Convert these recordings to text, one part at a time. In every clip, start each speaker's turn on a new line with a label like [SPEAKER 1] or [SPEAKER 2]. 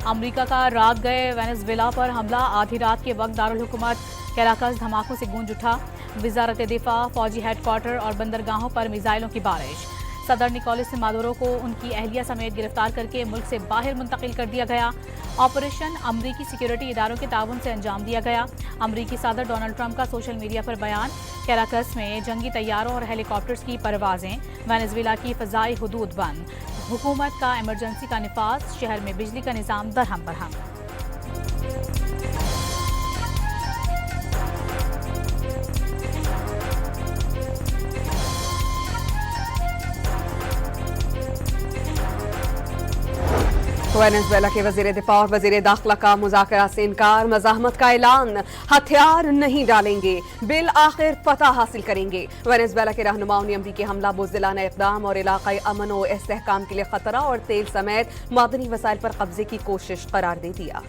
[SPEAKER 1] America का राग गए वेनेजुएला पर हमला, आधी रात के वक्त दारुल हुकूमत कैराकस धमाकों से गूंज उठा। वजारत दिफा, फौजी हेडक्वार्टर और बंदरगाहों पर मिसाइलों की बारिश। सदर निकोलस मादुरो को उनकी अहलिया समेत गिरफ्तार करके मुल्क से बाहर मुंतकिल कर दिया गया। ऑपरेशन अमरीकी सिक्योरिटी इदारों के ताउन से अंजाम दिया गया। अमरीकी सदर डोनाल्ड ट्रंप का सोशल मीडिया पर बयान। कैराकस में जंगी तैयारों और हेलीकॉप्टर्स की परवाजें। वेनेजुएला की फ़ज़ाई हुदूद बंद। हुकूमत का इमरजेंसी का निफाज। शहर में बिजली का निज़ाम दरहम बरहम।
[SPEAKER 2] वेनेजुएला के वजीर दिफा और वजीर दाखिला का मुज़ाकरा से इनकार। मज़ाहमत का ऐलान, हथियार नहीं डालेंगे, बिल आखिर फतह हासिल करेंगे। वेनेजुएला के रहनुमाओं ने अमरीकी हमला बुज़दिलाना इक़दाम और इलाक़ाई अमन और इस्तेहकाम के लिए खतरा और तेल समेत मादनी वसाइल पर कब्जे की कोशिश करार दे दिया।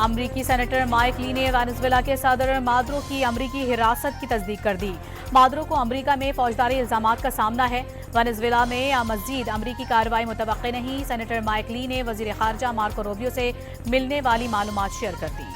[SPEAKER 1] अमरीकी सेनेटर माइक ली ने वेनेजुएला के सदर मादुरो की अमरीकी हिरासत की तस्दीक कर दी। मादुरो को अमरीका में फौजदारी इल्जामात का सामना है। वेनेजुएला में मजीद अमरीकी कार्रवाई मुतवक्के नहीं। सेनेटर माइक ली ने वजीर खारजा मार्को रूबियो से मिलने वाली मालूमात शेयर कर दी।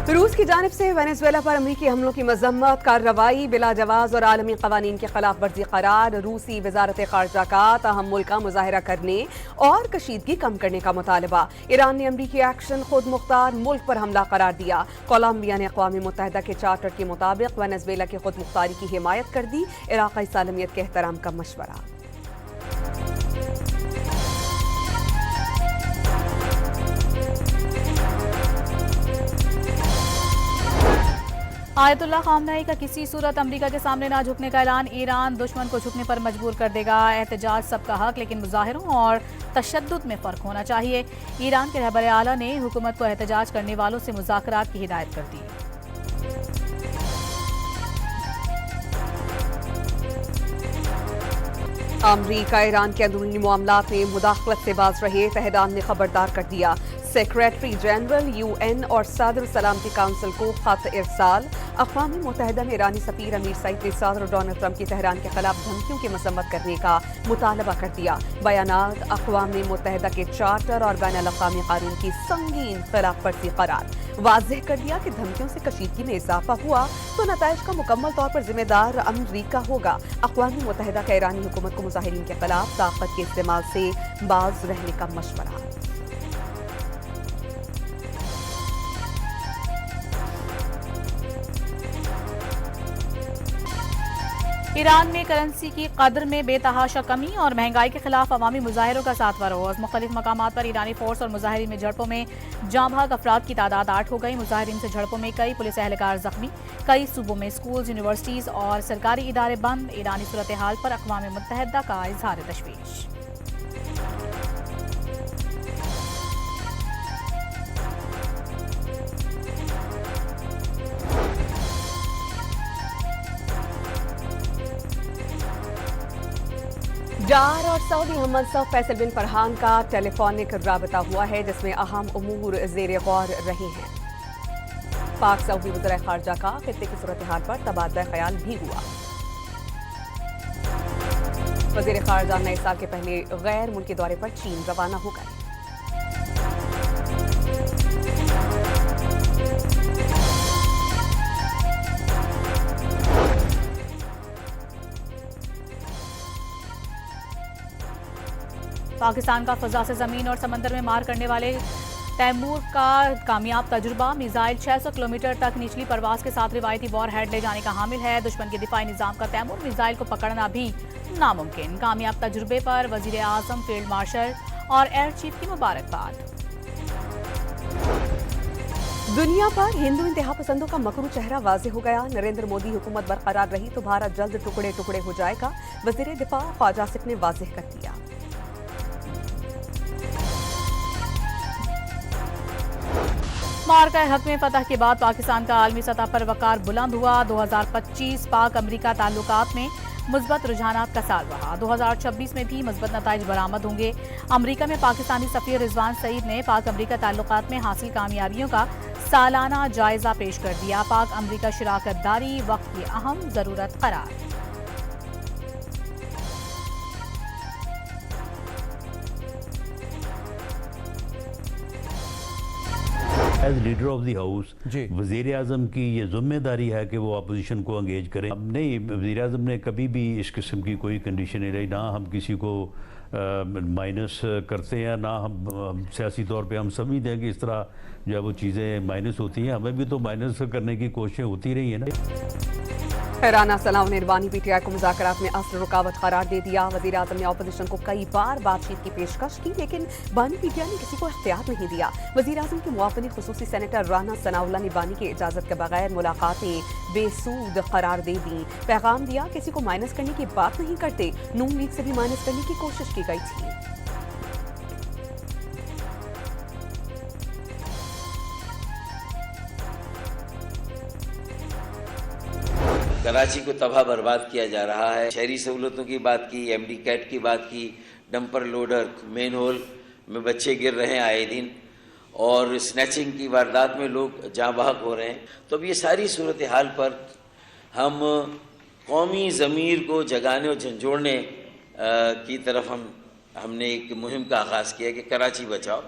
[SPEAKER 2] रूस की जानिब से वेनेजुएला पर अमरीकी हमलों की मजम्मत, कार्रवाई बिला जवाज और आलमी कवानीन के खिलाफ वर्जी करार। रूसी वजारत खारजा का तहम्मुल का मुजाहरा करने और कशीदगी कम करने का मुतालबा। ईरान ने अमरीकी एक्शन खुद मुख्तार मुल्क पर हमला करार दिया। कोलंबिया ने अक़वाम मुत्तहिदा के चार्टर के मुताबिक वेनेजुएला की खुद मुख्तारी की हिमायत कर दी। इलाक़ाई सालमियत के एहतराम का मशवरा।
[SPEAKER 1] आयतुल्लाह ख़ामनेई का किसी सूरत अमरीका के सामने ना झुकने का ऐलान। ईरान दुश्मन को झुकने पर मजबूर कर देगा। एहतजाज सबका हक, लेकिन मुजाहिरों और तशद्दुद में फ़र्क होना चाहिए। ईरान के रहबर आला ने हुकूमत को एहतजाज करने वालों से मुज़ाकरात की हिदायत कर दी।
[SPEAKER 2] अमरीका ईरान के अंदरूनी मामलात में मुदाखलत से बाज रहे। तहरान ने खबरदार कर दिया। सेक्रेटरी जनरल UN और सदर सलामती काउंसिल को खत इरसाल। अक़वाम मुत्तहिदा में ईरानी सफ़ीर अमीर सईद ने सदर डोनाल्ड ट्रंप की तेहरान के खिलाफ धमकियों की मसम्मत करने का मुतालबा कर दिया। बयानात अक़वाम मुत्तहिदा के चार्टर और बैनुल अक़वामी कानून की संगीन खिलाफ वर्जी करार। वाज़ेह कर दिया कि धमकियों से कशीदगी में इजाफा हुआ तो नताइज का मुकम्मल तौर पर जिम्मेदार अमरीका होगा। अक़वाम मुत्तहिदा का ईरानी हुकूमत को मुजाहिरीन के खिलाफ ताकत के इस्तेमाल से बाज रहने का मशवरा।
[SPEAKER 1] ईरान में करेंसी की कदर में बेतहाशा कमी और महंगाई के खिलाफ अवामी मुजाहिरों का सातवां रोज। मुख्तलिफ मकामात पर ईरानी फोर्स और मुजाहिरीन में झड़पों में जाँ भाग अफराद की तादाद 8 हो गई। मुजाहिरीन से झड़पों में कई पुलिस एहलकार जख्मी। कई सूबों में स्कूल, यूनिवर्सिटीज और सरकारी इदारे बंद। ईरानी सूरत हाल पर अक़वाम मुत्तहिदा का इजहार तशवीश।
[SPEAKER 2] जार और सऊदी हम मनसब फैसल बिन फरहान का टेलीफोनिक राबता हुआ है, जिसमें अहम उमूर ज़ेर गौर रहे हैं। पाक सऊदी वज़ीर खारजा का खित्ते की सूरत हाल पर तबादला ख्याल भी हुआ। वज़ीर खारजा नए साल के पहले गैर मुल्की दौरे पर चीन रवाना हो गए।
[SPEAKER 1] पाकिस्तान का फ़ज़ा से ज़मीन और समंदर में मार करने वाले तैमूर का कामयाब तजुर्बा। मिसाइल 600 किलोमीटर तक निचली परवाज के साथ रिवायती वॉर हेड ले जाने का हामिल है। दुश्मन के दिफाई निज़ाम का तैमूर मिसाइल को पकड़ना भी नामुमकिन। कामयाब तजुर्बे पर वज़ीर आज़म, फील्ड मार्शल और एयर चीफ की मुबारकबाद।
[SPEAKER 2] दुनिया पर हिंदू इंतहा पसंदों का मकरू चेहरा वाज़ेह हो गया। नरेंद्र मोदी हुकूमत बरकरार रही तो भारत जल्द टुकड़े टुकड़े हो जाएगा। वज़ीर दिफा ख्वाजा आसिफ ने वाज़ेह कर दिया।
[SPEAKER 1] मार्का हक में फतह के बाद पाकिस्तान का आलमी सतह पर वकार बुलंद हुआ। 2025 पाक अमरीका ताल्लुकात में मुस्बत रुझानात का साल रहा। 2026 में भी मुस्बत नताइज बरामद होंगे। अमरीका में पाकिस्तानी सफीर रिजवान सईद ने पाक अमरीका ताल्लुकात में हासिल कामयाबियों का सालाना जायजा पेश कर दिया। पाक अमरीका शराकत दारी वक्त की अहम जरूरत करार।
[SPEAKER 3] As leader of the house वज़ीर आज़म की ये जिम्मेदारी है कि वो अपोजिशन को एंगेज करें। अब नहीं, वज़ीर आज़म ने कभी भी इस किस्म की कोई कंडीशन नहीं रही, ना हम किसी को माइनस करते हैं, ना हम सियासी तौर पे हम समझते हैं कि इस तरह जो है वो चीज़ें माइनस होती हैं। हमें भी तो माइनस करने की कोशिशें होती रही हैं ना।
[SPEAKER 2] राना सलाम ने बानी पीटीआई को मुज़ाकरात में असल रुकावट करार दे दिया। वज़ीर आज़म ने अपोजिशन को कई बार बातचीत की पेशकश की, लेकिन बानी पीटीआई ने किसी को इख्तियार नहीं दिया। वज़ीर आज़म के मुआवनी खुसूसी सेनेटर राना सनाउल्लाह ने बानी की इजाज़त के बगैर मुलाकातें बेसूद करार दे दी। पैगाम दिया, किसी को माइनस करने की बात नहीं करते। नून लीग से भी माइनस करने की कोशिश की गई थी।
[SPEAKER 4] कराची को तबाह बर्बाद किया जा रहा है। शहरी सहूलतों की बात की, एमडी कैट की बात की, डंपर लोडर मेन होल में बच्चे गिर रहे हैं आए दिन, और स्नैचिंग की वारदात में लोग जाँ बहक हो रहे हैं। तो अब ये सारी सूरत हाल पर हम कौमी ज़मीर को जगाने और झंझोड़ने की तरफ हमने एक मुहिम का आगाज़ किया कि कराची बचाओ।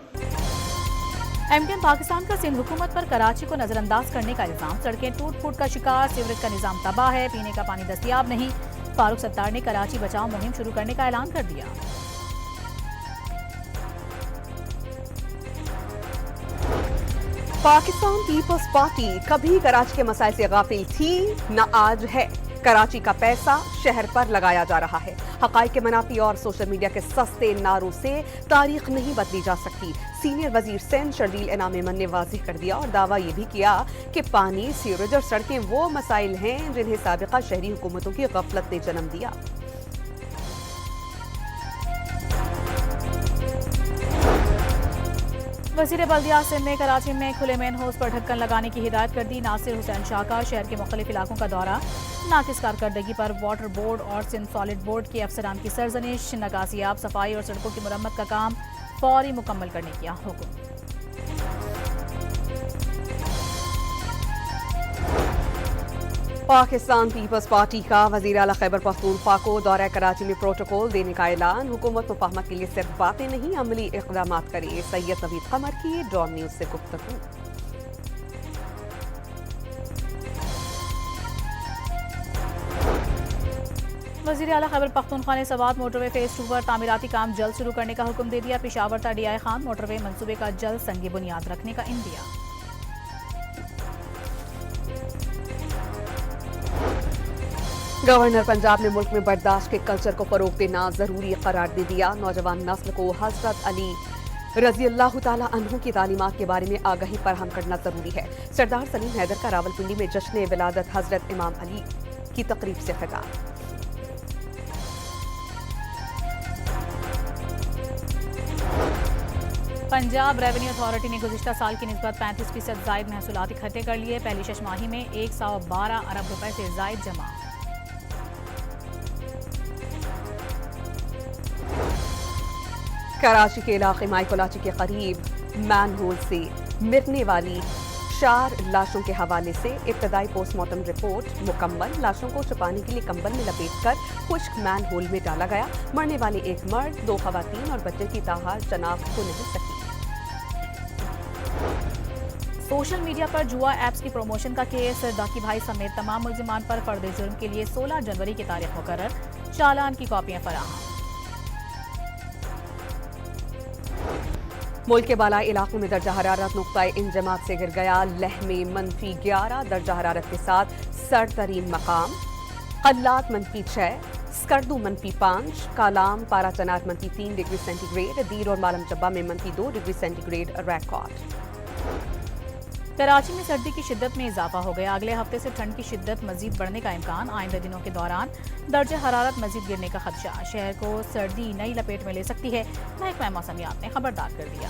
[SPEAKER 1] एमकेएम पाकिस्तान का सिंध हुकूमत पर कराची को नजरअंदाज करने का इल्जाम। सड़कें टूट फूट का शिकार, सीवरेज का निजाम तबाह है, पीने का पानी दस्तयाब नहीं। फारूक सत्तार ने कराची बचाओ मुहिम शुरू करने का ऐलान कर दिया।
[SPEAKER 2] पाकिस्तान पीपल्स पार्टी कभी कराची के मसाइल से गाफिल थी, न आज है। कराची का पैसा शहर पर लगाया जा रहा है। हकाइक के मनाफी और सोशल मीडिया के सस्ते नारों से तारीख नहीं बदली जा सकती। सीनियर वजीर सिंध शर्जील इनाम मन ने वाज़ेह कर दिया और दावा ये भी किया कि पानी, सीवरेज और सड़कें वो मसाइल हैं जिन्हें साबिका शहरी हुकूमतों की गफलत ने जन्म दिया।
[SPEAKER 1] वज़ीर बल्दिया सिंध ने कराची में खुले मेन हाउस पर ढक्कन लगाने की हिदायत कर दी। नासिर हुसैन शाह का शहर के मुख्तलिफ इलाकों का दौरा। नाकिस कारकर्दगी पर वाटर बोर्ड और सिंध सॉलिड बोर्ड के अफसरान की सरजनिश। नकासियाब, सफाई और सड़कों की मुरम्मत का काम फौरी मुकम्मल करने का हुक्म।
[SPEAKER 2] पाकिस्तान पीपल्स पार्टी का वज़ीर आला खैबर पख्तूनख्वा को दौरा कराची में प्रोटोकॉल देने का ऐलान। हुकूमत मुफाहमत के लिए सिर्फ बातें नहीं, अमली इक़दाम करे। सैयद नवीद कमर की डॉन न्यूज़ से गुफ्तगू।
[SPEAKER 1] वज़ीर आला खैबर पख्तूनख्वा ने सवात मोटरवे फेज 2 पर तामीराती काम जल्द शुरू करने का हुक्म दे दिया। पेशावर ता डीआई खान मोटरवे मंसूबे का जल्द संगी बुनियाद रखने का इंदिया।
[SPEAKER 2] गवर्नर पंजाब ने मुल्क में बर्दाश्त के कल्चर को फरोग देना जरूरी करार दे दिया। नौजवान नस्ल को हज़रत अली रज़ी अल्लाह तआला अन्हु की तालीमात के बारे में आगाही फराहम करना जरूरी है। सरदार सलीम हैदर का रावलपिंडी में जश्न विलादत हज़रत इमाम अली की तकरीब से खिताब।
[SPEAKER 1] पंजाब रेवेन्यू अथॉरिटी ने गुज़िश्ता साल की निस्बत 35% ज़ायद महसूलात इकट्ठे कर लिए। पहली छमाही में 112 अरब रुपए से ज़ायद जमा।
[SPEAKER 2] कराची के इलाके माइकोलाची के करीब मैनहोल से मिलने वाली 4 लाशों के हवाले से इब्तदाई पोस्टमार्टम रिपोर्ट मुकम्मल। लाशों को छुपाने के लिए कंबल में लपेटकर खुश्क मैनहोल में डाला गया। मरने वाले एक मर्द, 2 खवातीन और बच्चे की ताहार शनाख्त हो नहीं सकी।
[SPEAKER 1] सोशल मीडिया पर जुआ ऐप्स की प्रमोशन का केस। दाकी भाई समेत तमाम मुल्जिमान पर फर्द जुर्म के लिए 16 जनवरी की तारीख मुकर्रर। चालान की कॉपियां फराहम।
[SPEAKER 2] मुल्क के बालाई इलाकों में दर्जा हरारत नुक्ताए इंजमात से गिर गया। लह में -11 दर्जा हरारत के साथ सर्दतरीन मकाम। कल्लात -6, स्कर्दू -5, कालाम पारा चनार -3 डिग्री सेंटीग्रेड। दीर और मालम चब्बा में -2 डिग्री सेंटीग्रेड रिकॉर्ड।
[SPEAKER 1] कराची में सर्दी की शिद्दत में इजाफा हो गया। अगले हफ्ते से ठंड की शिद्दत मजीद बढ़ने का इम्कान। आइंदा दिनों के दौरान दर्जे हरारत मजीद गिरने का खदशा। शहर को सर्दी नई लपेट में ले सकती है। महकमा मौसमियात ने खबरदार कर दिया।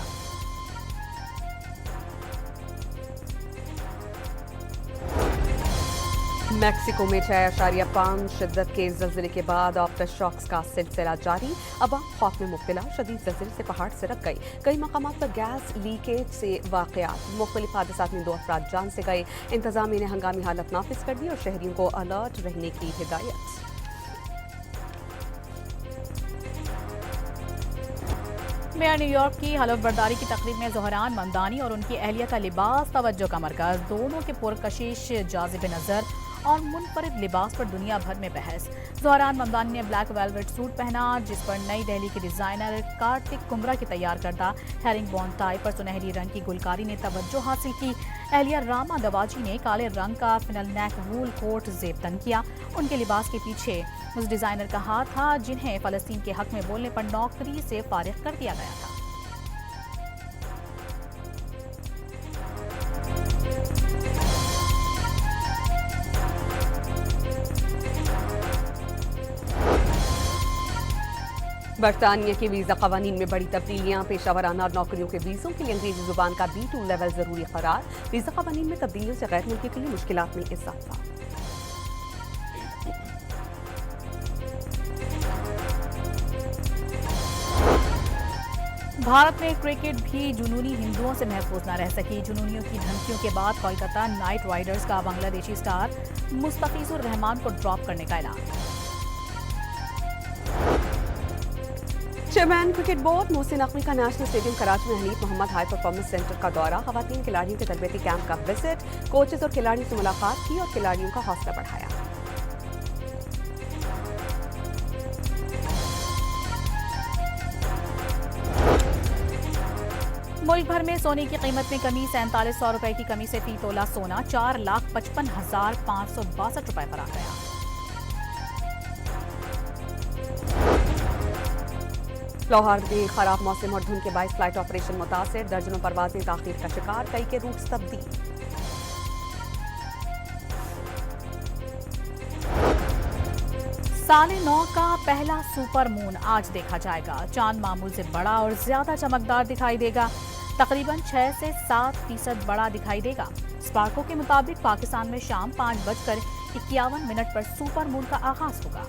[SPEAKER 2] मैक्सिको में 6.5 शिद्दत के ज़लज़ले के बाद आफ्टर शॉक्स का सिलसिला जारी। अवाम खौफ में मुब्तला, शदीद ज़लज़ले से पहाड़ सिरक गई। कई मकामात पर गैस लीकेज से वाक़यात। मुख्तलिफ हादसात में 2 अफराद जान से गए। इंतज़ामिया ने हंगामी हालत नाफिज कर दी और शहरियों को अलर्ट रहने की हिदायत।
[SPEAKER 1] मेयर न्यूयॉर्क की हलफ बर्दारी की तकरीब में ज़ोहरान ममदानी और उनकी अहलिया का लिबास तवज्जो का मरकज। दोनों के पुरकशिश जाज़िब नज़र और मुनफरिद लिबास पर दुनिया भर में बहस। ज़ोहरान ममदानी ने ब्लैक वेलवेट सूट पहना, जिस पर नई दिल्ली के डिज़ाइनर कार्तिक कुमरा की तैयार करदा हेरिंग बॉन टाई पर सुनहरी रंग की गुलकारी ने तवज्जो हासिल की। अहलिया रामा दवाजी ने काले रंग का फिनल नेक वूल कोट ज़ेब किया। उनके लिबास के पीछे उस डिज़ाइनर का हाथ था जिन्हें फ़लस्तीन के हक में बोलने पर नौकरी से फारिग कर दिया गया था।
[SPEAKER 2] बरतानिया के वीज़ा कवानीन में बड़ी तब्दीलियां। पेशावराना और नौकरियों के वीज़ों के लिए अंग्रेजी जुबान का B2 लेवल जरूरी करार। वीज़ा कवानीन में तब्दीलियों से गैर मुल्की के लिए मुश्किलात में इजाफा।
[SPEAKER 1] भारत में क्रिकेट भी जुनूनी हिंदुओं से महफूज न रह सकी। जुनूनियों की धमकियों के बाद कोलकाता नाइट राइडर्स का बांग्लादेशी स्टार मुस्तफिजुर रहमान को ड्रॉप करने का ऐलान।
[SPEAKER 2] Chairman cricket board Mohsin Naqvi का नेशनल स्टेडियम कराची में Hanif Mohammad high performance centre का दौरा। खवातीन खिलाड़ियों के तरबियती कैंप का विजिट। कोचेज और खिलाड़ियों से मुलाकात की और खिलाड़ियों का हौसला बढ़ाया।
[SPEAKER 1] मुल्क भर में सोने की कीमत में कमी। 4700 रुपए की कमी से फी तोला सोना 4,55,562 रुपए पर आ गया।
[SPEAKER 2] लाहौर में खराब मौसम और धुंध के बायस फ्लाइट ऑपरेशन मुतासिर। दर्जनों परवाजें ताखीर का शिकार, कई के रूट्स तब्दील।
[SPEAKER 1] साले 9 का पहला सुपर मून आज देखा जाएगा। चांद मामूल से बड़ा और ज्यादा चमकदार दिखाई देगा। तकरीबन 6 से 7% बड़ा दिखाई देगा। स्पार्को के मुताबिक पाकिस्तान में शाम 5:51 पर सुपर मून का आगाज होगा।